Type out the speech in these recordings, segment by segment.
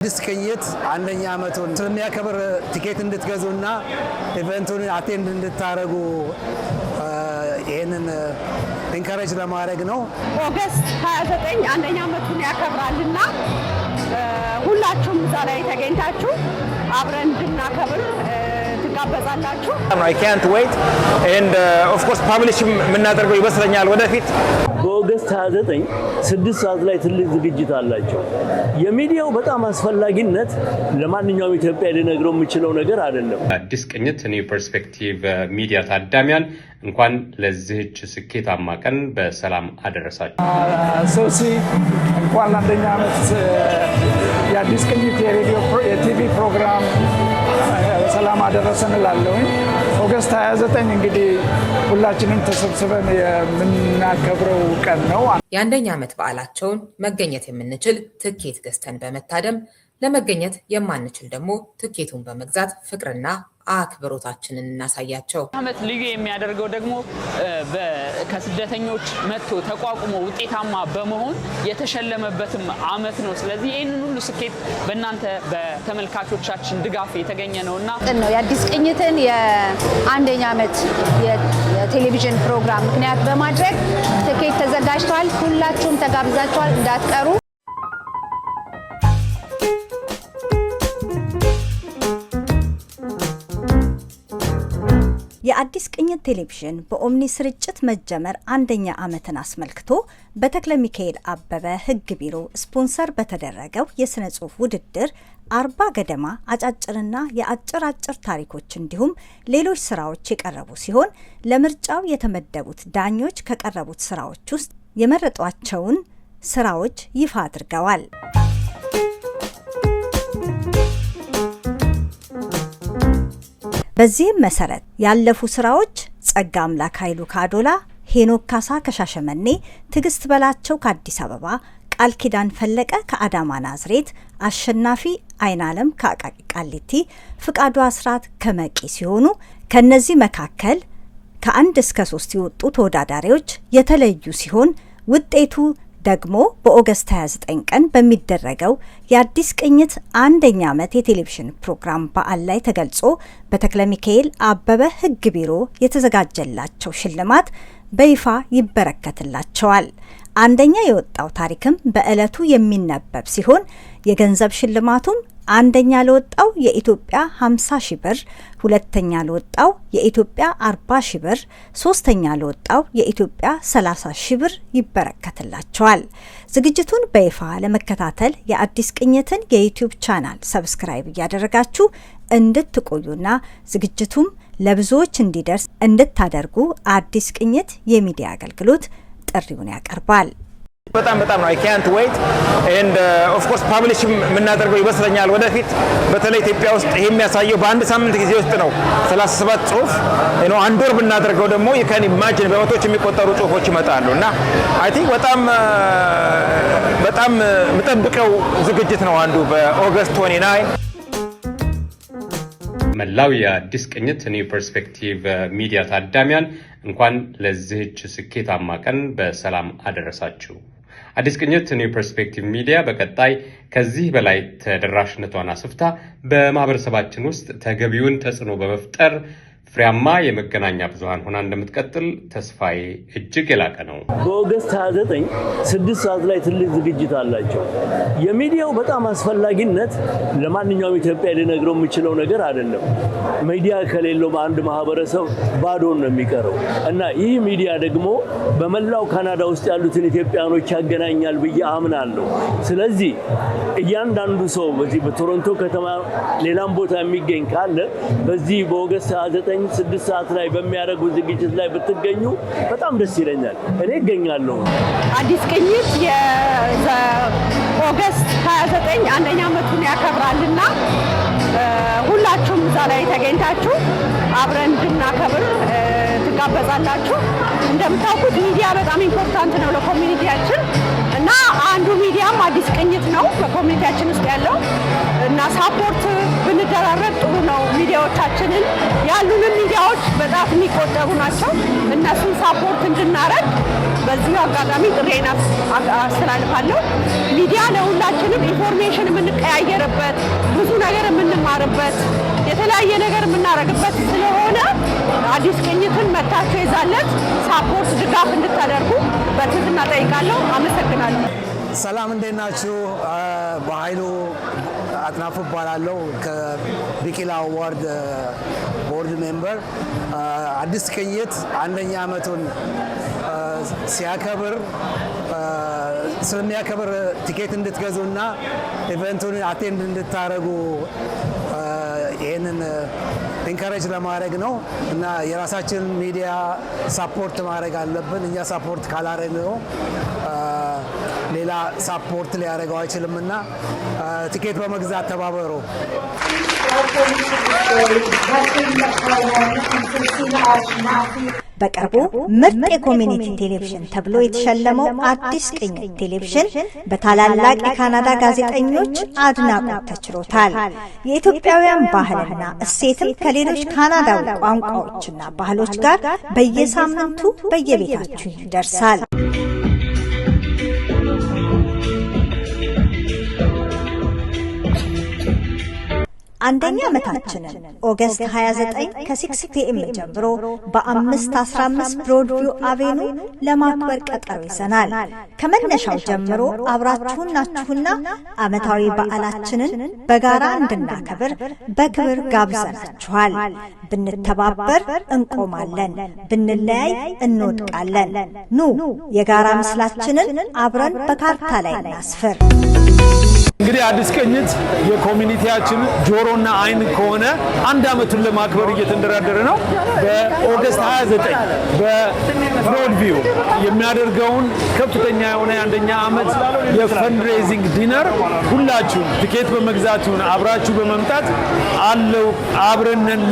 ዲስከኝት አንደኛ አመቱን ስለሚያከብር ቲኬት እንድትገዙና ኢቨንቱን አቴንድ እንድታረጉ ይሄንን ኢንካሬጅ ለማድረግ ነው። ኦገስት 29 አንደኛ አመቱን ያከብራልና ሁላችሁም እዛ ላይ ተገኝታችሁ አብረን እንድናከብር ትጋበዛላችሁ። I can't wait and of course ፐብሊሽ የምናደርገው ይመስለኛል ወደፊት በኦገስት 29 6 ሰዓት ላይ ትልቅ ዝግጅት አላቸው። የሚዲያው በጣም አስፈላጊነት ለማንኛውም ኢትዮጵያ ሊነግረው የሚችለው ነገር አይደለም። አዲስ ቅኝት ኒው ፐርስፔክቲቭ ሚዲያ ታዳሚያን እንኳን ለዚህች ስኬታማ ቀን በሰላም አደረሳችሁ። ሶሲ እንኳን ለአንደኛ አመት የአዲስ ቅኝት የሬዲዮ የቲቪ ፕሮግራም ሰላም አደረሰን እላለሁኝ። ኦገስት 29 እንግዲህ ሁላችንም ተሰብስበን የምናከብረው ቀን ነው። የአንደኛ አመት በዓላቸውን መገኘት የምንችል ትኬት ገዝተን በመታደም ለመገኘት የማንችል ደግሞ ትኬቱን በመግዛት ፍቅርና አክብሮታችንን እናሳያቸው። አመት ልዩ የሚያደርገው ደግሞ ከስደተኞች መጥቶ ተቋቁሞ ውጤታማ በመሆን የተሸለመበትም አመት ነው። ስለዚህ ይህንን ሁሉ ስኬት በእናንተ በተመልካቾቻችን ድጋፍ የተገኘ ነውና የአዲስ ቅኝትን የአንደኛ አመት የቴሌቪዥን ፕሮግራም ምክንያት በማድረግ ትኬት ተዘጋጅቷል። ሁላችሁም ተጋብዛችኋል፣ እንዳትቀሩ። የአዲስ ቅኝት ቴሌቪዥን በኦምኒ ስርጭት መጀመር አንደኛ አመትን አስመልክቶ በተክለ ሚካኤል አበበ ህግ ቢሮ ስፖንሰር በተደረገው የስነ ጽሁፍ ውድድር 40 ገደማ አጫጭርና የአጭር ታሪኮች እንዲሁም ሌሎች ስራዎች የቀረቡ ሲሆን ለምርጫው የተመደቡት ዳኞች ከቀረቡት ስራዎች ውስጥ የመረጧቸውን ስራዎች ይፋ አድርገዋል። በዚህም መሰረት ያለፉ ስራዎች ጸጋ አምላክ ኃይሉ ከአዶላ፣ ሄኖክ ካሳ ከሻሸመኔ፣ ትግስት በላቸው ከአዲስ አበባ፣ ቃል ኪዳን ፈለቀ ከአዳማ ናዝሬት፣ አሸናፊ አይናለም ከአቃቂ ቃሊቲ፣ ፍቃዱ አስራት ከመቂ ሲሆኑ ከነዚህ መካከል ከ1 እስከ 3 የወጡ ተወዳዳሪዎች የተለዩ ሲሆን ውጤቱ ደግሞ በኦገስት 29 ቀን በሚደረገው የአዲስ ቅኝት አንደኛ አመት የቴሌቪዥን ፕሮግራም በዓል ላይ ተገልጾ በተክለ ሚካኤል አበበ ህግ ቢሮ የተዘጋጀላቸው ሽልማት በይፋ ይበረከትላቸዋል። አንደኛ የወጣው ታሪክም በዕለቱ የሚነበብ ሲሆን የገንዘብ ሽልማቱም አንደኛ ለወጣው የኢትዮጵያ 50,000 ብር፣ ሁለተኛ ለወጣው የኢትዮጵያ 40,000 ብር፣ ሶስተኛ ለወጣው የኢትዮጵያ 30,000 ብር ይበረከትላቸዋል። ዝግጅቱን በይፋ ለመከታተል የአዲስ ቅኝትን የዩቲዩብ ቻናል ሰብስክራይብ እያደረጋችሁ እንድትቆዩና ዝግጅቱም ለብዙዎች እንዲደርስ እንድታደርጉ አዲስ ቅኝት የሚዲያ አገልግሎት ጥሪውን ያቀርባል። በጣም ነው I can't wait and of course ፐብሊሽ የምናደርገው ይመስለኛል ወደፊት በተለይ ኢትዮጵያ ውስጥ ይሄ የሚያሳየው በአንድ ሳምንት ጊዜ ውስጥ ነው 37 ጽሁፍ አንድ ወር ብናደርገው ደግሞ you can imagine በመቶዎች የሚቆጠሩ ጽሁፎች ይመጣሉና I think በጣም የምጠብቀው ዝግጅት ነው አንዱ በኦገስት 29 መላው የአዲስ ቅኝት ኒው ፐርስፔክቲቭ ሚዲያ ታዳሚያን እንኳን ለዚህች ስኬታማ ቀን በሰላም አደረሳችሁ። አዲስ ቅኝት ኒው ፐርስፔክቲቭ ሚዲያ በቀጣይ ከዚህ በላይ ተደራሽነቷን አስፍታ በማህበረሰባችን ውስጥ ተገቢውን ተጽዕኖ በመፍጠር ፍሬያማ የመገናኛ ብዙሃን ሆና እንደምትቀጥል ተስፋዬ እጅግ የላቀ ነው። በኦገስት 29 6 ሰዓት ላይ ትልቅ ዝግጅት አላቸው። የሚዲያው በጣም አስፈላጊነት ለማንኛውም ኢትዮጵያ ሊነግረው የሚችለው ነገር አይደለም። ሚዲያ ከሌለው በአንድ ማህበረሰብ ባዶ ነው የሚቀረው እና ይህ ሚዲያ ደግሞ በመላው ካናዳ ውስጥ ያሉትን ኢትዮጵያኖች ያገናኛል ብዬ አምናለሁ። ስለዚህ እያንዳንዱ ሰው በዚህ በቶሮንቶ ከተማ ሌላም ቦታ የሚገኝ ካለ በዚህ በኦገስት 29 6 ሰዓት ላይ በሚያደርጉ ዝግጅት ላይ ብትገኙ በጣም ደስ ይለኛል። እኔ እገኛለሁ። አዲስ ቅኝት ኦገስት 29 አንደኛ አመቱን ያከብራልና ሁላችሁም እዛ ላይ ተገኝታችሁ አብረን እንድናከብር ትጋበዛላችሁ። እንደምታውቁት ሚዲያ በጣም ኢምፖርታንት ነው ለኮሚኒቲያችን እና አንዱ ሚዲያም አዲስ ቅኝት ነው በኮሚኒቲያችን ውስጥ ያለው እና ሳፖርት ብንደራረግ ጥሩ ነው። ሚዲያዎቻችንን ያሉንን ሚዲያዎች በጣም የሚቆጠሩ ናቸው። እነሱን ሳፖርት እንድናረግ በዚህ አጋጣሚ ጥሬን አስተላልፋለሁ። ሚዲያ ለሁላችንም ኢንፎርሜሽን የምንቀያየርበት፣ ብዙ ነገር የምንማርበት፣ የተለያየ ነገር የምናደርግበት ስለሆነ አዲስ ቅኝትን መታችሁ የዛለት ሳፖርት ድጋፍ እንድታደርጉ በትህትና ጠይቃለሁ። አመሰግናለሁ። ሰላም እንዴት ናችሁ? በኃይሉ አጥናፉ እባላለሁ ከቢቂላ አዋርድ ቦርድ ሜምበር። አዲስ ቅኝት አንደኛ ዓመቱን ሲያከብር ስለሚያከብር ቲኬት እንድትገዙና ኢቨንቱን አቴንድ እንድታደርጉ ይህንን ኢንካሬጅ ለማድረግ ነው እና የራሳችን ሚዲያ ሳፖርት ማድረግ አለብን። እኛ ሳፖርት ካላደረግነው ሌላ ሳፖርት ሊያደርገው አይችልምና ቲኬት በመግዛት ተባበሩ። በቅርቡ ምርጥ የኮሚኒቲ ቴሌቪዥን ተብሎ የተሸለመው አዲስ ቅኝት ቴሌቪዥን በታላላቅ የካናዳ ጋዜጠኞች አድናቆት ተችሮታል። የኢትዮጵያውያን ባህልና እሴትም ከሌሎች ካናዳዊ ቋንቋዎችና ባህሎች ጋር በየሳምንቱ በየቤታችሁ ይደርሳል። አንደኛ ዓመታችንን ኦገስት 29 ከ6 ፒኤም ጀምሮ በ515 ብሮድቪው አቬኑ ለማክበር ቀጠሮ ይዘናል። ከመነሻው ጀምሮ አብራችሁን ናችሁና ዓመታዊ በዓላችንን በጋራ እንድናከብር በክብር ጋብዘናችኋል። ብንተባበር እንቆማለን፣ ብንለያይ እንወድቃለን። ኑ የጋራ ምስላችንን አብረን በካርታ ላይ እናስፍር። እንግዲህ አዲስ ቅኝት የኮሚኒቲያችን ጆሮና አይን ከሆነ አንድ ዓመቱን ለማክበር እየተንደራደረ ነው። በኦገስት 29 በብሮድቪው የሚያደርገውን ከፍተኛ የሆነ የአንደኛ ዓመት የፈንድሬዚንግ ዲነር ሁላችሁም ቲኬት በመግዛቱን አብራችሁ በመምጣት አለው አብረንን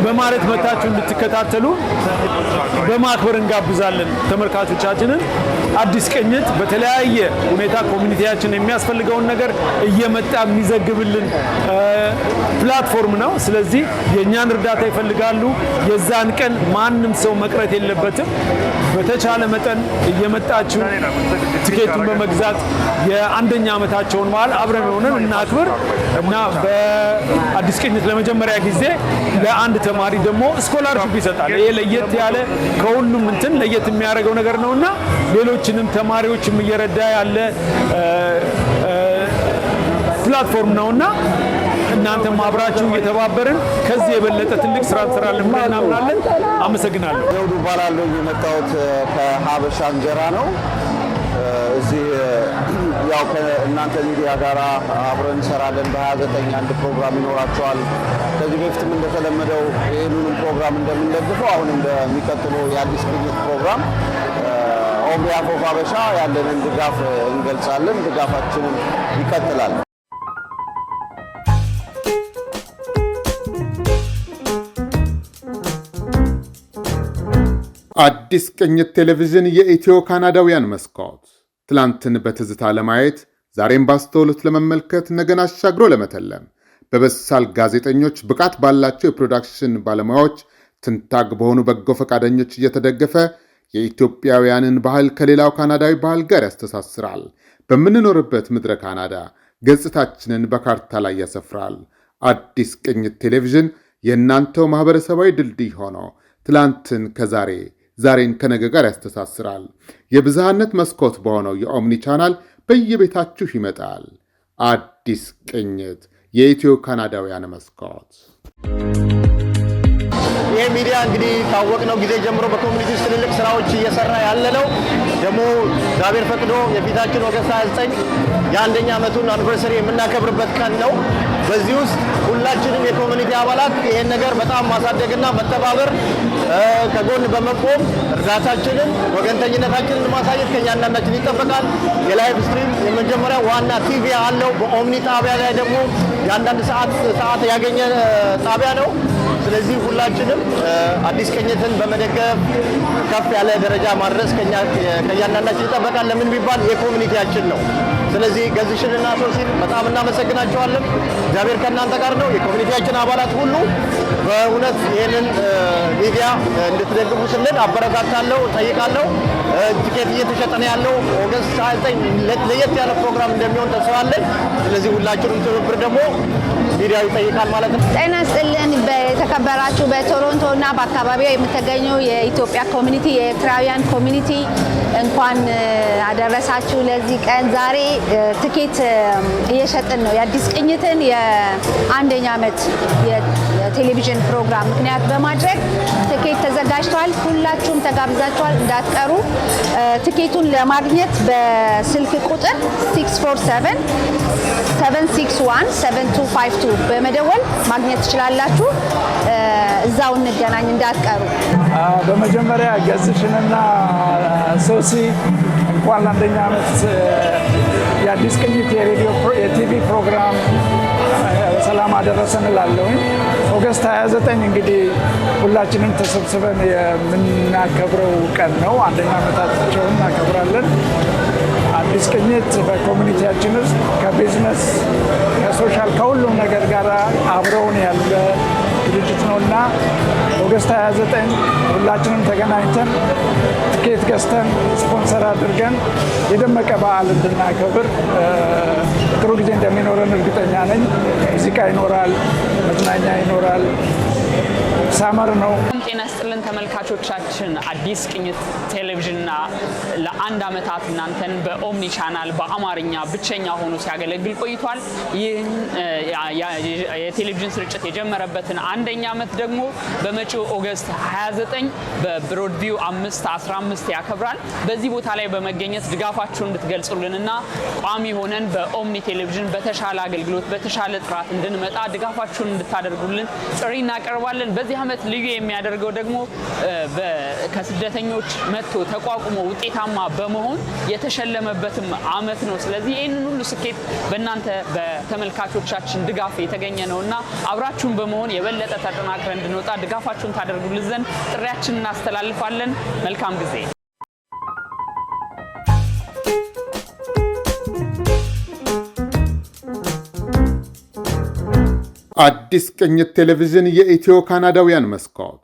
በማለት መታችሁ እንድትከታተሉ በማክበር እንጋብዛለን ተመልካቾቻችንን። አዲስ ቅኝት በተለያየ ሁኔታ ኮሚኒቲያችን የሚያስፈልገውን ነገር እየመጣ የሚዘግብልን ፕላትፎርም ነው። ስለዚህ የእኛን እርዳታ ይፈልጋሉ። የዛን ቀን ማንም ሰው መቅረት የለበትም። በተቻለ መጠን እየመጣችሁ ቲኬቱን በመግዛት የአንደኛ ዓመታቸውን በዓል አብረን ሆነን እናክብር እና በአዲስ ቅኝት ለመጀመሪያ ጊዜ ለአንድ ተማሪ ደግሞ ስኮላርሺፕ ይሰጣል። ይሄ ለየት ያለ ከሁሉም ለየት የሚያደርገው ነገር ነውና ሌሎችንም ተማሪዎችም እየረዳ ያለ ፕላትፎርም ነውና እናንተም አብራችሁ እየተባበርን ከዚህ የበለጠ ትልቅ ስራ እንሰራለን ብለን እናምናለን። አመሰግናለሁ። ዘውዱ እባላለሁ። የመጣሁት ከሀበሻ እንጀራ ነው። እዚህ ያው ከእናንተ ሚዲያ ጋር አብረን እንሰራለን። በ29 አንድ ፕሮግራም ይኖራቸዋል። ከዚህ በፊትም እንደተለመደው ይህንንም ፕሮግራም እንደምንደግፈው አሁን እንደሚቀጥለው የአዲስ ቅኝት ፕሮግራም ኦን ቢሃፍ ኦፍ ሀበሻ ያለንን ድጋፍ እንገልጻለን። ድጋፋችንን ይቀጥላል። አዲስ ቅኝት ቴሌቪዥን የኢትዮ ካናዳውያን መስኮት ትላንትን በትዝታ ለማየት ዛሬም ባስተውሎት ለመመልከት ነገን አሻግሮ ለመተለም በበሳል ጋዜጠኞች ብቃት ባላቸው የፕሮዳክሽን ባለሙያዎች ትንታግ በሆኑ በጎ ፈቃደኞች እየተደገፈ የኢትዮጵያውያንን ባህል ከሌላው ካናዳዊ ባህል ጋር ያስተሳስራል። በምንኖርበት ምድረ ካናዳ ገጽታችንን በካርታ ላይ ያሰፍራል። አዲስ ቅኝት ቴሌቪዥን የእናንተው ማህበረሰባዊ ድልድይ ሆኖ ትላንትን ከዛሬ ዛሬን ከነገ ጋር ያስተሳስራል። የብዝሃነት መስኮት በሆነው የኦምኒ ቻናል በየቤታችሁ ይመጣል። አዲስ ቅኝት የኢትዮ ካናዳውያን መስኮት። ይህ ሚዲያ እንግዲህ ካወቅነው ጊዜ ጀምሮ በኮሚኒቲ ውስጥ ትልልቅ ስራዎች እየሰራ ያለ ነው። ደግሞ እግዚአብሔር ፈቅዶ የፊታችን ኦገስት 29 የአንደኛ ዓመቱን አኒቨርሰሪ የምናከብርበት ቀን ነው። በዚህ ውስጥ ሁላችንም የኮሚኒቲ አባላት ይሄን ነገር በጣም ማሳደግና መተባበር ከጎን በመቆም እርዳታችንን ወገንተኝነታችንን ማሳየት ከእያንዳንዳችን ይጠበቃል። የላይቭ ስትሪም የመጀመሪያ ዋና ቲቪ አለው። በኦምኒ ጣቢያ ላይ ደግሞ የአንዳንድ ሰዓት ያገኘ ጣቢያ ነው። ስለዚህ ሁላችንም አዲስ ቅኝትን በመደገፍ ከፍ ያለ ደረጃ ማድረስ ከእያንዳንዳችን ይጠበቃል። ለምን ቢባል የኮሚኒቲያችን ነው። ስለዚህ ገዝሽንና ሶሲን በጣም እናመሰግናቸዋለን። እግዚአብሔር ከእናንተ ጋር ነው። የኮሚኒቲያችን አባላት ሁሉ በእውነት ይህንን ሚዲያ እንድትደግፉ ስልን አበረታታለሁ፣ ጠይቃለሁ። ቲኬት እየተሸጠ ነው ያለው። ኦገስት 29 ለየት ያለ ፕሮግራም እንደሚሆን ተስፋ አለን። ስለዚህ ሁላችንም ትብብር ደግሞ ሚዲያው ይጠይቃል ማለት ነው። ጤና ይስጥልን። የተከበራችሁ በቶሮንቶ እና በአካባቢው የምትገኙ የኢትዮጵያ ኮሚኒቲ፣ የኤርትራውያን ኮሚኒቲ እንኳን አደረሳችሁ ለዚህ ቀን። ዛሬ ትኬት እየሸጥን ነው። የአዲስ ቅኝትን የአንደኛ ዓመት የቴሌቪዥን ፕሮግራም ምክንያት በማድረግ ትኬት ተዘጋጅቷል። ሁላችሁም ተጋብዛችኋል፣ እንዳትቀሩ። ትኬቱን ለማግኘት በስልክ ቁጥር 647-761-7252 በመደወል ማግኘት ትችላላችሁ። እዛው እንገናኝ፣ እንዳትቀሩ። በመጀመሪያ ገዝሽንና ሶሲ እንኳን ለአንደኛ ዓመት የአዲስ ቅኝት የቲቪ ፕሮግራም ሰላም አደረሰን እላለሁኝ። ኦገስት 29 እንግዲህ ሁላችንም ተሰብስበን የምናከብረው ቀን ነው። አንደኛ ዓመታቸውን እናከብራለን። አዲስ ቅኝት በኮሚኒቲያችን ውስጥ ከቢዝነስ ከሶሻል ከሁሉም ነገር ጋር አብረውን ያለ ድርጅት ነው እና ኦገስት 29 ሁላችንም ተገናኝተን ትኬት ገዝተን ስፖንሰር አድርገን የደመቀ በዓል እንድናከብር ጥሩ ጊዜ እንደሚኖረን እርግጠኛ ነኝ። ሙዚቃ ይኖራል፣ መዝናኛ ይኖራል። ሳመር ነው። ጤና ይስጥልን ተመልካቾቻችን፣ አዲስ ቅኝት ቴሌቪዥንና ለአንድ ዓመታት እናንተን በኦምኒ ቻናል በአማርኛ ብቸኛ ሆኖ ሲያገለግል ቆይቷል። ይህን የቴሌቪዥን ስርጭት የጀመረበትን አንደኛ ዓመት ደግሞ በመጪው ኦገስት 29 በብሮድቪው 515 ያከብራል። በዚህ ቦታ ላይ በመገኘት ድጋፋችሁን እንድትገልጹልንና ቋሚ ሆነን በኦምኒ ቴሌቪዥን በተሻለ አገልግሎት በተሻለ ጥራት እንድንመጣ ድጋፋችሁን እንድታደርጉልን ጥሪ እናቀርባለን። በዚህ ዓመት ልዩ የሚያደርገው ደግሞ ከስደተኞች መጥቶ ተቋቁሞ ውጤታማ በመሆን የተሸለመበትም ዓመት ነው። ስለዚህ ይህንን ሁሉ ስኬት በእናንተ በተመልካቾቻችን ድጋፍ የተገኘ ነውና አብራችሁን በመሆን የበለጠ ተጠናክረን እንድንወጣ ድጋፋችሁን ታደርጉልን ዘንድ ጥሪያችንን እናስተላልፋለን። መልካም ጊዜ። አዲስ ቅኝት ቴሌቪዥን የኢትዮ ካናዳውያን መስኮት